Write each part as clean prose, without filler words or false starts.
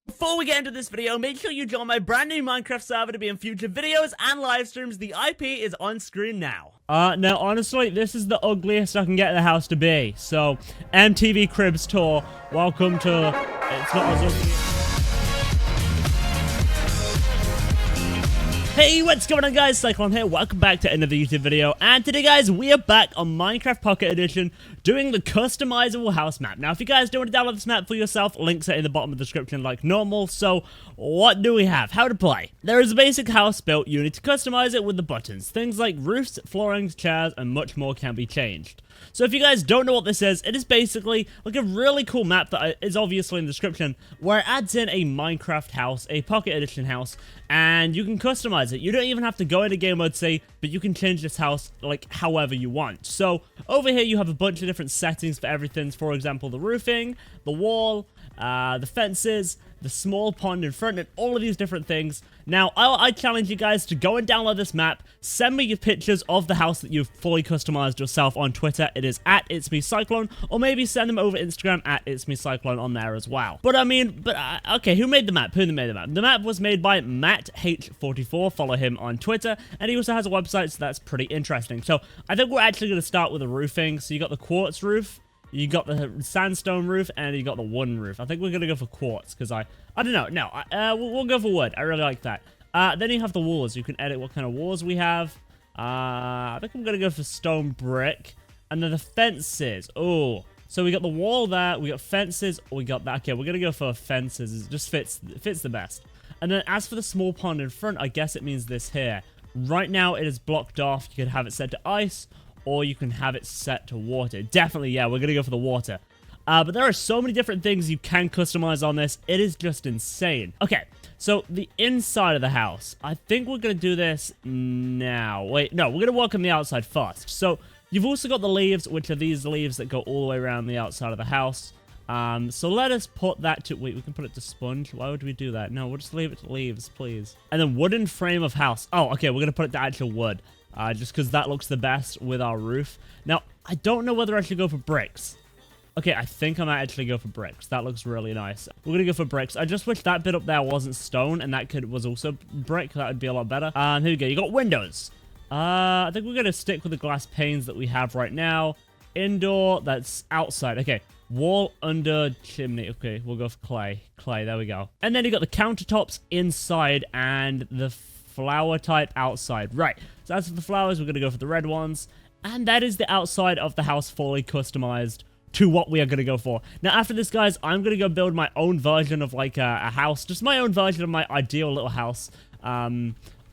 Before we get into this video, make sure you join my brand new Minecraft server to be in future videos and live streams. The IP is on screen now. Now, honestly, this is the ugliest I can get the house to be. So, MTV Cribs Tour, welcome to... It's not as ugly. Hey, what's going on, guys? Cyclone here. Welcome back to another YouTube video. And today, guys, we are back on Minecraft Pocket Edition doing the customizable house map. Now, if you guys don't want to download this map for yourself, links are in the bottom of the description like normal. So, what do we have? How to play? There is a basic house built. You need to customize it with the buttons. Things like roofs, floorings, chairs, and much more can be changed. So if you guys don't know what this is, it is basically like a really cool map that is obviously in the description, where it adds in a Minecraft house, a Pocket Edition house, and you can customize it. You don't even have to go into game mode, say, but you can change this house like however you want. So over here you have a bunch of different settings for everything. For example, the roofing, the wall, the fences, the small pond in front, and all of these different things. Now, I challenge you guys to go and download this map. Send me your pictures of the house that you've fully customized yourself on Twitter. It is at @It'sMeCyclone, or maybe send them over Instagram at @It'sMeCyclone on there as well. But I mean, okay, who made the map? Who made the map? The map was made by MattH44. Follow him on Twitter, and he also has a website, so that's pretty interesting. So I think we're actually going to start with the roofing. So you got the quartz roof, you got the sandstone roof, and you got the wooden roof. I think we're going to go for quartz, because I don't know. No, we'll go for wood. I really like that. Then you have the walls. You can edit what kind of walls we have. I think I'm going to go for stone brick. And then the fences. Oh, so we got the wall there. We got fences. We got that. Okay, we're going to go for fences. It just fits the best. And then as for the small pond in front, I guess it means this here. Right now, it is blocked off. You can have it set to ice, or you can have it set to water. Definitely, yeah, we're going to go for the water. But there are so many different things you can customize on this. It is just insane. Okay, so the inside of the house. I think we're going to do this now. Wait, no, we're going to work on the outside first. So you've also got the leaves, which are these leaves that go all the way around the outside of the house. So let us put that to... Wait, we can put it to sponge. Why would we do that? No, we'll just leave it to leaves, please. And then wooden frame of house. Oh, okay, we're going to put it to actual wood. Just because that looks the best with our roof. Now, I don't know whether I should go for bricks. Okay, I think I might actually go for bricks. That looks really nice. We're going to go for bricks. I just wish that bit up there wasn't stone, and that was also brick. That would be a lot better. Here we go. You got windows. I think we're going to stick with the glass panes that we have right now. Indoor, that's outside. Okay, wall under chimney. Okay, we'll go for clay. Clay, there we go. And then you got the countertops inside and the flower type outside. Right, so as for the flowers, we're going to go for the red ones. And that is the outside of the house fully customized to what we are going to go for. Now, after this, guys, I'm going to go build my own version of, like, a house. Just my own version of my ideal little house. Now,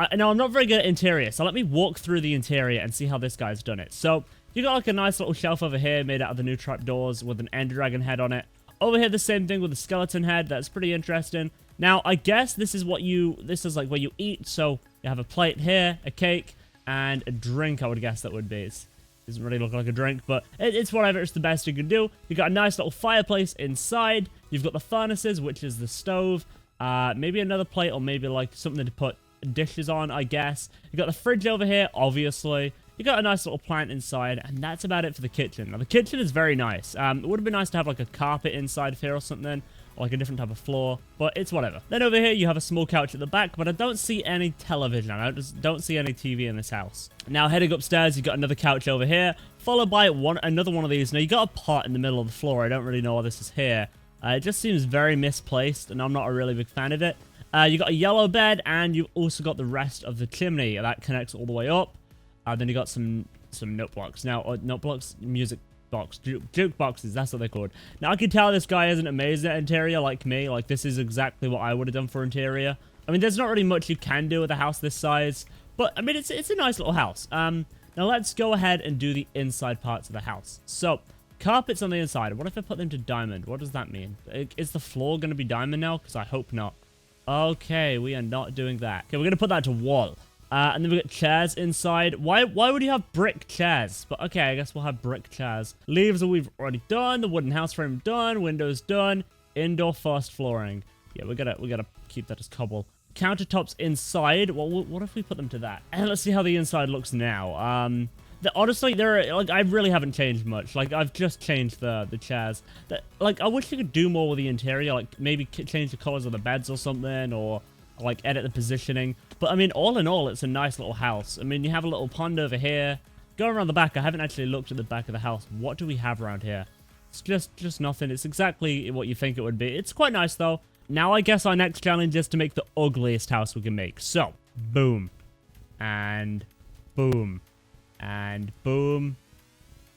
I'm not very good at interior, so let me walk through the interior and see how this guy's done it. So, you got, like, a nice little shelf over here made out of the new trapdoors with an ender dragon head on it. Over here, the same thing with a skeleton head. That's pretty interesting. Now, I guess this is this is, like, where you eat. So, you have a plate here, a cake, and a drink, I would guess that would be. Doesn't really look like a drink, but it's whatever. It's the best you can do. You've got a nice little fireplace inside. You've got the furnaces, which is the stove. Maybe another plate, or maybe like something to put dishes on, I guess. You've got the fridge over here, obviously. You got a nice little plant inside, and that's about it for the kitchen. Now, the kitchen is very nice. It would have been nice to have like a carpet inside here or something, or like a different type of floor, but it's whatever. Then over here, you have a small couch at the back, but I don't see any television. I just don't see any TV in this house. Now, heading upstairs, you got another couch over here, followed by another one of these. Now, you got a pot in the middle of the floor. I don't really know why this is here. It just seems very misplaced, and I'm not a really big fan of it. You got a yellow bed, and you've also got the rest of the chimney. That connects all the way up. Then you got some note blocks. Now, note blocks, music box, juke boxes, that's what they're called. Now, I can tell this guy isn't amazing at interior like me. Like, this is exactly what I would have done for interior. I mean, there's not really much you can do with a house this size, but, I mean, it's a nice little house. Now, let's go ahead and do the inside parts of the house. So, carpets on the inside. What if I put them to diamond? What does that mean? Is the floor going to be diamond now? Because I hope not. Okay, we are not doing that. Okay, we're going to put that to wall. And then we got chairs inside. Why would you have brick chairs? But okay, I guess we'll have brick chairs. Leaves we've already done. The wooden house frame done. Windows done. Indoor first flooring. Yeah, we gotta keep that as cobble. Countertops inside. Well, what if we put them to that? And let's see how the inside looks now. Honestly, like, I really haven't changed much. Like, I've just changed the chairs. Like, I wish you could do more with the interior, like, maybe change the colors of the beds or something, or, like, edit the positioning. But, I mean, all in all, it's a nice little house. I mean, you have a little pond over here. Go around the back. I haven't actually looked at the back of the house. What do we have around here? It's just nothing. It's exactly what you think it would be. It's quite nice, though. Now, I guess our next challenge is to make the ugliest house we can make. So, boom. And boom. And boom.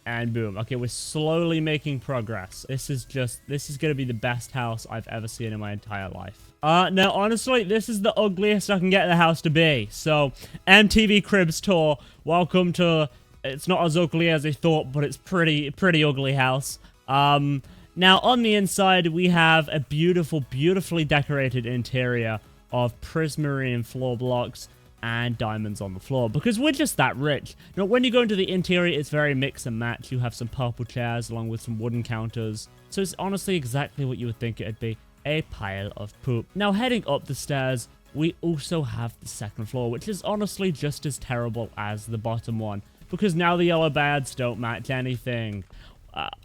And boom. Okay, we're slowly making progress. This is going to be the best house I've ever seen in my entire life. Now, honestly, this is the ugliest I can get the house to be. So, MTV Cribs Tour, welcome to... It's not as ugly as I thought, but it's pretty ugly house. Now, on the inside, we have a beautifully decorated interior of prismarine floor blocks and diamonds on the floor, because we're just that rich. Now, when you go into the interior, it's very mix and match. You have some purple chairs along with some wooden counters. So it's honestly exactly what you would think it'd be, a pile of poop. Now, heading up the stairs, we also have the second floor, which is honestly just as terrible as the bottom one, because now the yellow beds don't match anything.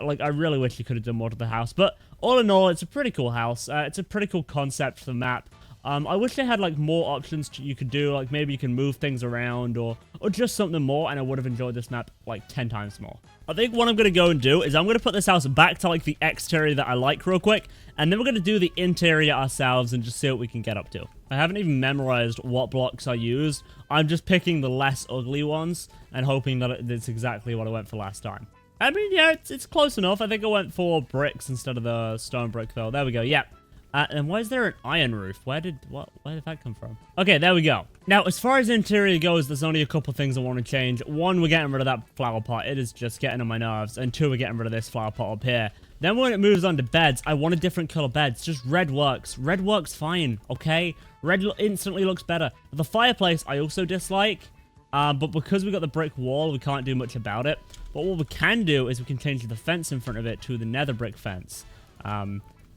Like, I really wish you could have done more to the house, but all in all, it's a pretty cool house. It's a pretty cool concept for the map. I wish they had, like, more options you could do, like, maybe you can move things around, or just something more, and I would have enjoyed this map, like, 10 times more. I think what I'm going to go and do is I'm going to put this house back to, like, the exterior that I like real quick, and then we're going to do the interior ourselves and just see what we can get up to. I haven't even memorized what blocks I used. I'm just picking the less ugly ones, and hoping that it's exactly what I went for last time. I mean, yeah, it's close enough. I think I went for bricks instead of the stone brick, though. There we go, yeah. And why is there an iron roof? Where did that come from? Okay, there we go. Now, as far as interior goes, there's only a couple things I want to change. One, we're getting rid of that flower pot. It is just getting on my nerves. And two, we're getting rid of this flower pot up here. Then when it moves on to beds, I want a different color beds. Just red works. Red works fine, okay? Red instantly looks better. The fireplace, I also dislike. But because we got the brick wall, we can't do much about it. But what we can do is we can change the fence in front of it to the nether brick fence.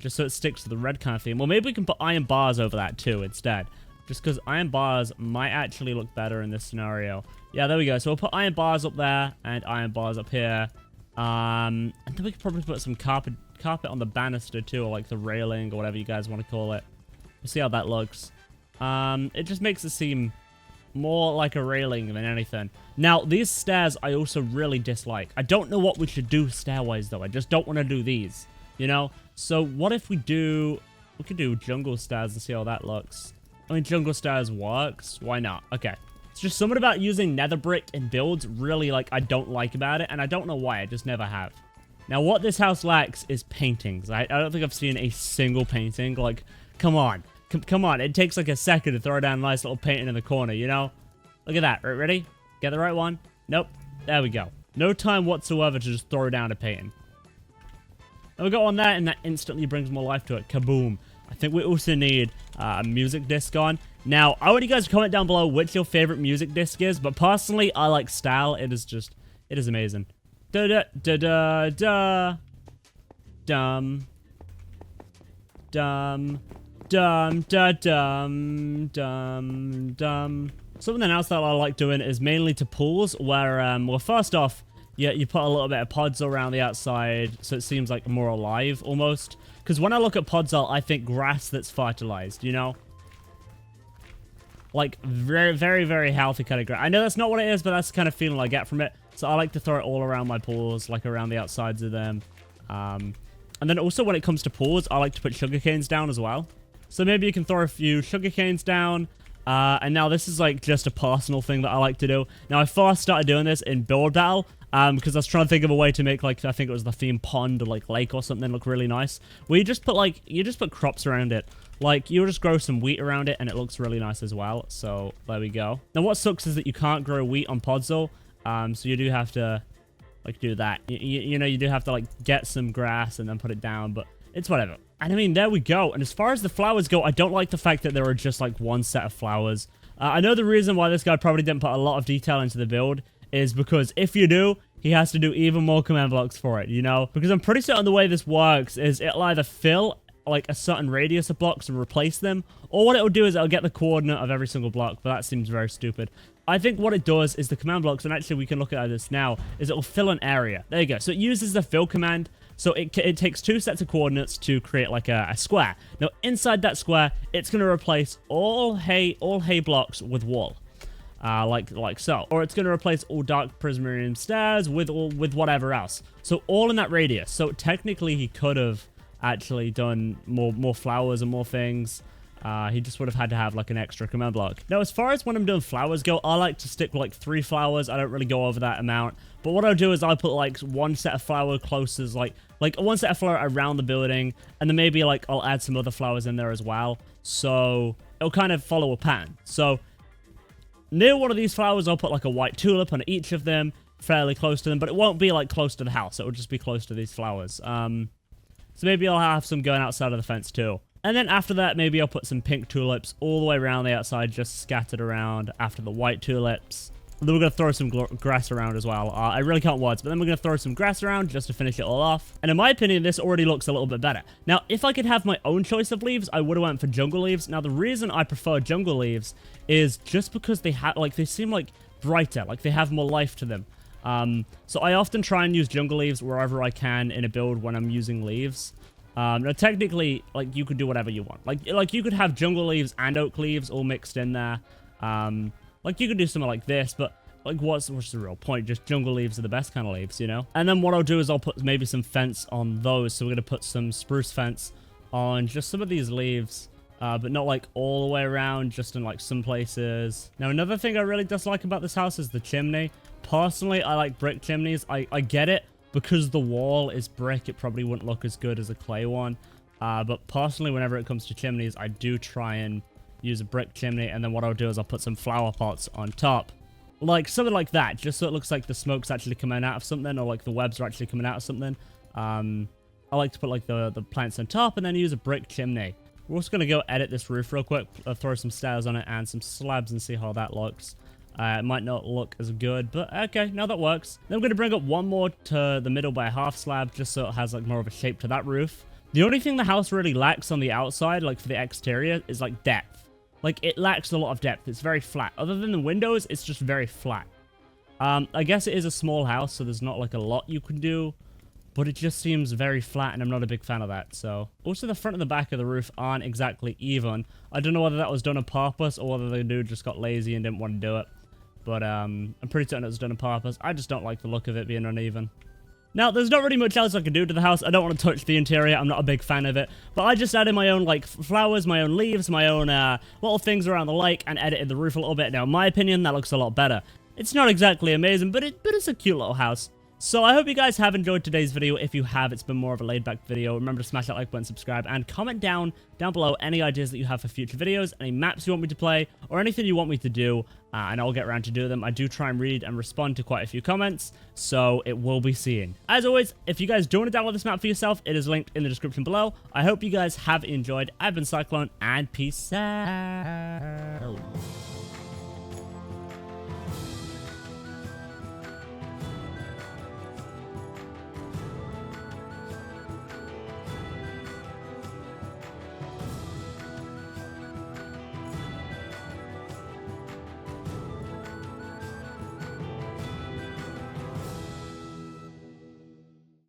Just so it sticks to the red kind of theme. Well, maybe we can put iron bars over that too instead. Just because iron bars might actually look better in this scenario. Yeah, there we go. So we'll put iron bars up there and iron bars up here. And then we could probably put some carpet on the banister too, or like the railing or whatever you guys want to call it. We'll see how that looks. It just makes it seem more like a railing than anything. Now, these stairs I also really dislike. I don't know what we should do stairwise though. I just don't want to do these, you know? So what if we could do jungle stairs and see how that looks. I mean, jungle stairs works. Why not? Okay. It's just something about using nether brick in builds really, like, I don't like about it, and I don't know why. I just never have. Now, what this house lacks is paintings. I don't think I've seen a single painting. Like, come on. Come on. It takes like a second to throw down a nice little painting in the corner, you know? Look at that. Right, ready? Get the right one? Nope. There we go. No time whatsoever to just throw down a painting. And we go on that, and that instantly brings more life to it. Kaboom. I think we also need a music disc on. Now, I want you guys to comment down below which your favorite music disc is, but personally, I like Style. It is amazing. Da-da-da-da-da. Dum. Dum. Dum-da-dum. Dum-dum. Something else that I like doing is mainly to pools, where, well, first off, yeah, you put a little bit of podzol around the outside, so it seems like more alive, almost. Because when I look at podzol, I think grass that's fertilized, you know? Like, very, very, very healthy kind of grass. I know that's not what it is, but that's the kind of feeling I get from it. So I like to throw it all around my pools, like around the outsides of them. And then also when it comes to pools, I like to put sugar canes down as well. So maybe you can throw a few sugar canes down. And now this is like just a personal thing that I like to do. Now I first started doing this in Build Battle. Because I was trying to think of a way to make, like, I think it was the theme pond or, like, lake or something look really nice. Where you just put crops around it. Like, you'll just grow some wheat around it, and it looks really nice as well. So, there we go. Now, what sucks is that you can't grow wheat on podzol. So you do have to, like, do that. You know, you do have to, like, get some grass and then put it down, but it's whatever. And, I mean, there we go. And as far as the flowers go, I don't like the fact that there are just, like, one set of flowers. I know the reason why this guy probably didn't put a lot of detail into the build is because if you do, he has to do even more command blocks for it, you know? Because I'm pretty certain the way this works is it'll either fill, like, a certain radius of blocks and replace them, or what it'll do is it'll get the coordinate of every single block, but that seems very stupid. I think what it does is the command blocks, and actually we can look at this now, is it will fill an area. There you go. So it uses the fill command. So it takes 2 sets of coordinates to create like a square. Now inside that square, it's going to replace all hay blocks with wool. Like so. Or it's going to replace all dark prismarine stairs with whatever else. So all in that radius. So technically he could have actually done more flowers and more things. He just would have had to have like an extra command block. Now, as far as when I'm doing flowers go, I like to stick with like 3 flowers. I don't really go over that amount. But what I'll do is I'll put like 1 set of flower closest, like 1 set of flower around the building. And then maybe like I'll add some other flowers in there as well. So it'll kind of follow a pattern. So near one of these flowers, I'll put like a white tulip on each of them, fairly close to them. But it won't be like close to the house. It will just be close to these flowers. So maybe I'll have some going outside of the fence too. And then after that, maybe I'll put some pink tulips all the way around the outside, just scattered around after the white tulips. And then we're going to throw some grass around as well. I really can't words, but then we're going to throw some grass around just to finish it all off. And in my opinion, this already looks a little bit better. Now, if I could have my own choice of leaves, I would have went for jungle leaves. Now, the reason I prefer jungle leaves is just because they have, like, they seem like brighter, like they have more life to them. So I often try and use jungle leaves wherever I can in a build when I'm using leaves. Now, technically, like, you could do whatever you want. Like you could have jungle leaves and oak leaves all mixed in there. Like, you could do something like this, but, like, what's the real point? Just jungle leaves are the best kind of leaves, you know? And then what I'll do is I'll put maybe some fence on those. So we're going to put some spruce fence on just some of these leaves, but not, like, all the way around, just in, like, some places. Now, another thing I really dislike about this house is the chimney. Personally, I like brick chimneys. I get it. Because the wall is brick, it probably wouldn't look as good as a clay one. But personally, whenever it comes to chimneys, I do try and use a brick chimney. And then what I'll do is I'll put some flower pots on top. Like, something like that. Just so it looks like the smoke's actually coming out of something. Or, like, the webs are actually coming out of something. I like to put, like, the plants on top and then use a brick chimney. We're also going to go edit this roof real quick. Throw some stairs on it and some slabs and see how that looks. It might not look as good, but okay, now that works. Then I'm going to bring up one more to the middle by a half slab, just so it has like more of a shape to that roof. The only thing the house really lacks on the outside, like for the exterior, is like depth. Like, it lacks a lot of depth. It's very flat. Other than the windows, it's just very flat. I guess it is a small house, so there's not like a lot you can do, but it just seems very flat, and I'm not a big fan of that. So also the front and the back of the roof aren't exactly even. I don't know whether that was done on purpose or whether the dude just got lazy and didn't want to do it. But I'm pretty certain it was done on purpose. I just don't like the look of it being uneven. Now, there's not really much else I can do to the house. I don't want to touch the interior. I'm not a big fan of it. But I just added my own, like, flowers, my own leaves, my own little things around the lake, and edited the roof a little bit. Now, in my opinion, that looks a lot better. It's not exactly amazing, but it's a cute little house. So I hope you guys have enjoyed today's video. If you have, it's been more of a laid-back video. Remember to smash that like button, subscribe, and comment down below any ideas that you have for future videos, any maps you want me to play, or anything you want me to do, and I'll get around to do them. I do try and read and respond to quite a few comments, so it will be seen. As always, if you guys do want to download this map for yourself, it is linked in the description below. I hope you guys have enjoyed. I've been Cyclone, and peace out.